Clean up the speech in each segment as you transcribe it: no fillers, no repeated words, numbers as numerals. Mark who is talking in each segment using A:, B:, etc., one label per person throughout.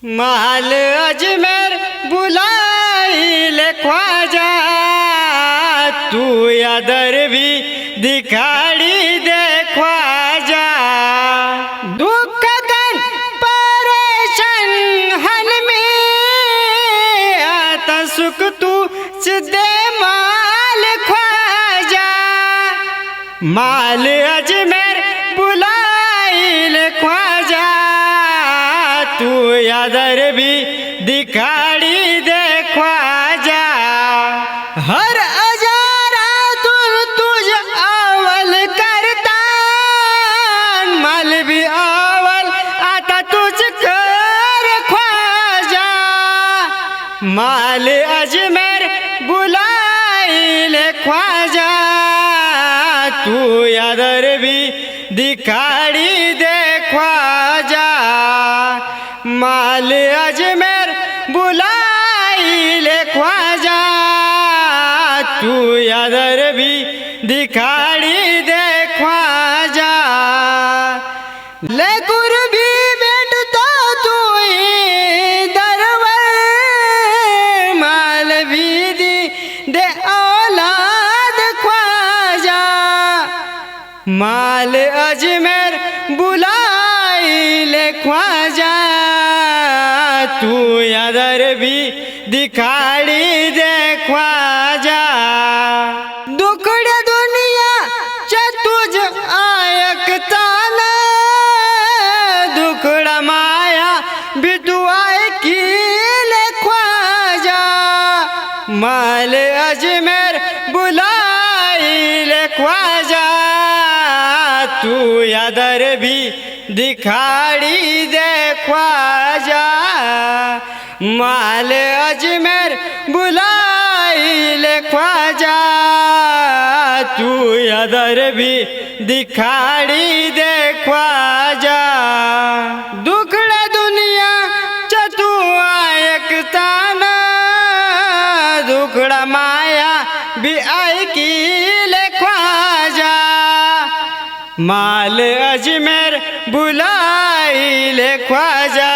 A: महल अजमेर बुलाइल ख्वाजा, तू या दर भी दिखाड़ी दे ख्वाजा। दुख दन परेशान हन में आता सुख तू दे माल ख्वाजा। माल अजमेर बुलाइल ख्वाजा, तू या दर भी दिखाड़ी दे ख्वाजा। हर अजारा तुझ अवल करता, माल भी अवल आता तुझ कर ख्वाजा। माल अजमेर बुलाइल ख्वाजा, तू या दर भी दिखाड़ी दे ख्वाजा। माल अजमेर बुलाइल ख्वाजा, तू या दर भी दिखाड़ी दे ख्वाजा। ले गुर भी बैठता तू दरवर, माल भी दे औलाद ख्वाजा। माल अजमेर बुलाइल ख्वाजा, तू या दर भी दिखाड़ी दे ख्वाजा। दुखड़े दुनिया च तुझ आयकता न, दुखड़ा माया भी तू आयकील ख्वाजा। माल अजमेर बुलाइल ख्वाजा, तू या दर भी दिखाड़ी दे ख्वाजा। माल अजमेर बुलाइल ख्वाजा, तू या दर भी दिखाड़ी दे ख्वाजा। दुखड़ा दुनिया च तू आयकता न, दुखड़ा माया भी आयकील ख्वाजा। माल अजमेर बुलाइल ख्वाजा,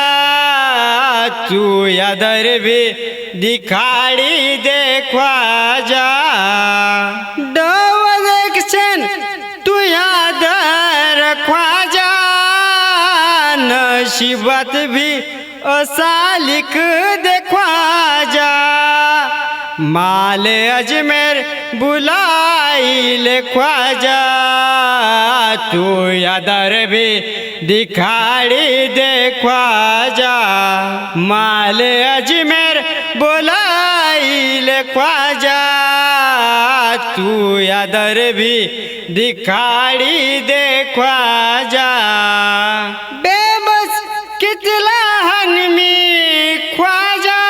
A: तू या दर भी दिखाड़ी दे ख्वाजा। डबल एक्शन तू या दर ख्वाजा, नसीबत भी असा लिख दे ख्वाजा। माल अजमेर बुलाइल ख्वाजा, तू या दर भी दिखाड़ी दे ख्वाजा। माल अजमेर बुलाइल ख्वाजा, तू या दर भी दिखाड़ी दे ख्वाजा। बेबस कितला हनमी ख्वाजा,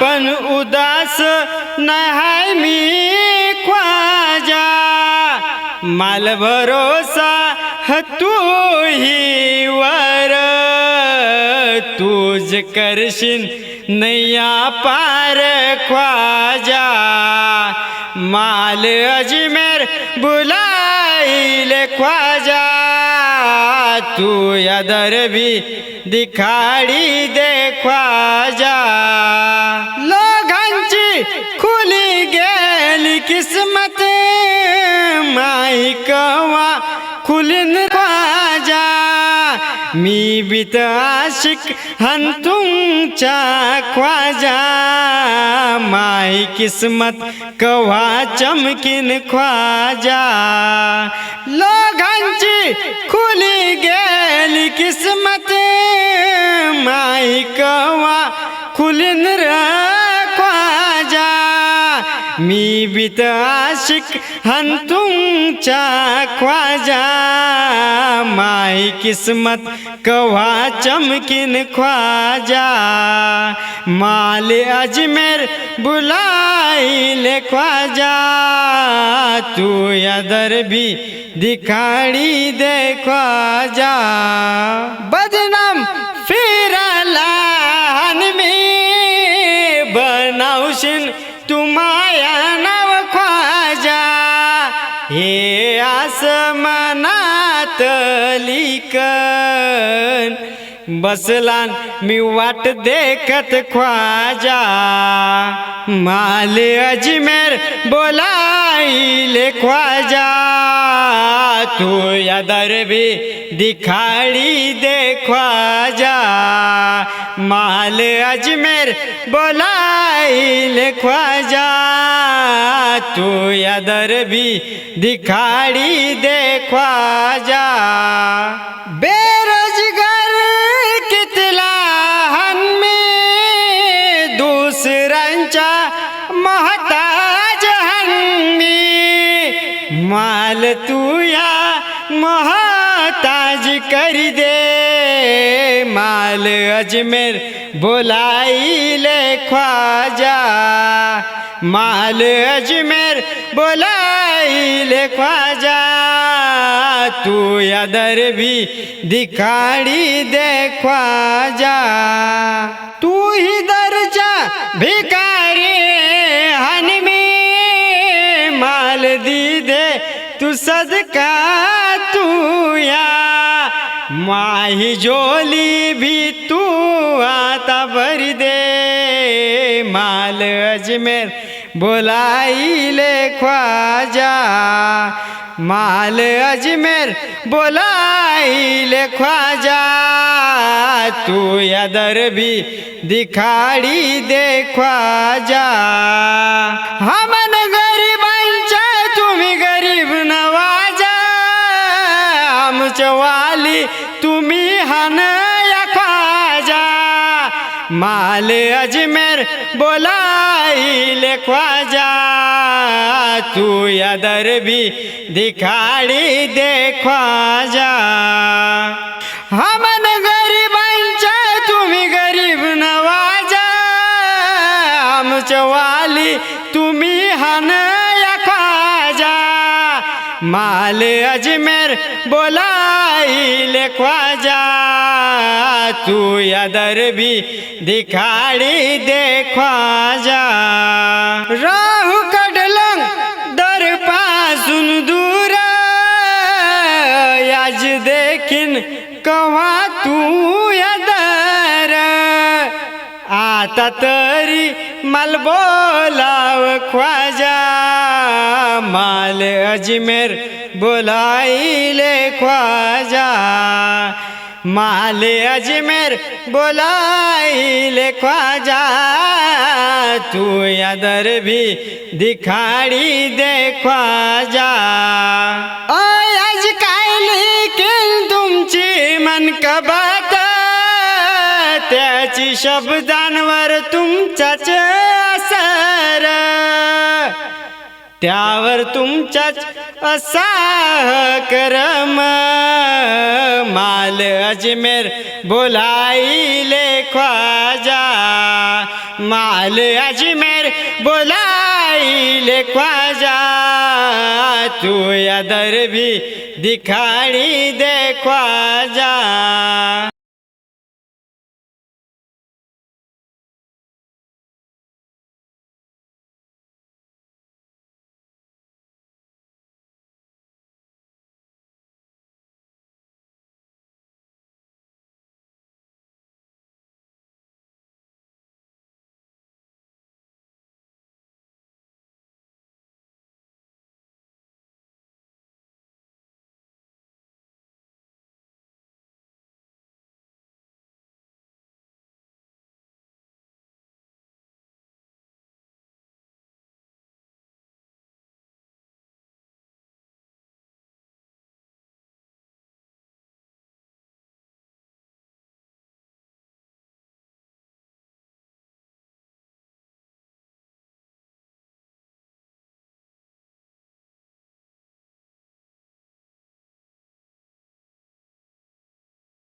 A: पण उदास नाही मी ख्वाजा। माल भरोसा तू ही वर, तुझ करशील नैया पार ख्वाजा। माल अजमेर बुलाइल ख्वाजा, तू या दर भी दिखाड़ी दे ख्वाजा। लोकांची खुली गेली किस्मत, माई कवा खुलीन ख्वाजा। मी बीत आशिक हन तुमच्या ख्वाजा, माई किस्मत कवा चमकीन ख्वाजा। लोकांची खुली गेली किस्मत, माई कवा खुलीन र ख्वाजा। मी बीत आशिक हन तुमच्या ख्वाजा, माई किस्मत कवा चमकीन ख्वाजा। माल अजमेर बुलाइल ख्वाजा, तू या दर भी दिखाड़ी दे ख्वाजा। बदनाम फिरला में बनावशील तू माया नाव ख्वाजा। हे आसमानात लिकन बसलान मी वाट देखत ख्वाजा माल अजमेर बोलाइले ख्वाजा तू या दर भी दिखाड़ी दे ख्वाजा माल अजमेर बोलाइले ख्वाजा तू या दर भी दिखाड़ी दे ख्वाजा बेरोजगार कितला हन्मी दुसऱ्यांच्या महताज हन्मी माल तू या महताज कर दे माल अजमेर बोलाइले ख्वाजा माल अजमेर बोलाइले ख्वाजा तू या दर भी दिखाड़ी दे ख्वाजा तू ही दरजा भिकारी हनमी माल दी दे तू सदका तू या माही जोली भी तू आता भर दे माल अजमेर बोलाइले ख्वाजा माल अजमेर बोलाइले ख्वाजा तू या दर भी दिखाड़ी दे ख्वाजा हमन गरीबांच्या तुम्ही गरीब नवाजा आमच्या वाली तुम्ही हन या ख्वाजा माल अजमेर बोलाइले ख्वाजा तू या दर भी दिखाड़ी दे ख्वाजा हमन गरीबांच्या तुम्ही गरीब नवाजा आमच्या वाली तुम्ही हन या ख्वाजा माल अजमेर बोलाइले ख्वाजा तू या दर भी दिखाड़ी दे ख्वाजा राहू कडलं दर पासून दूर याज देखीन कव्हा तू या दर आता तरी माल बोलाव ख्वाजा माल अजमेर बोलाइले ख्वाजा माल अजमेर बोलाइले ख्वाजा तू या दर भी दिखाड़ी दे ख्वाजा आज कायली केल तुमची मन कबात त्याची शब्दांवर तुमचाच असर त्यावर तुमचाच असा करम माल अजमेर बोलाइले ख्वाजा माल अजमेर बोलाइले ख्वाजा तू या दर भी दिखाड़ी दे ख्वाजा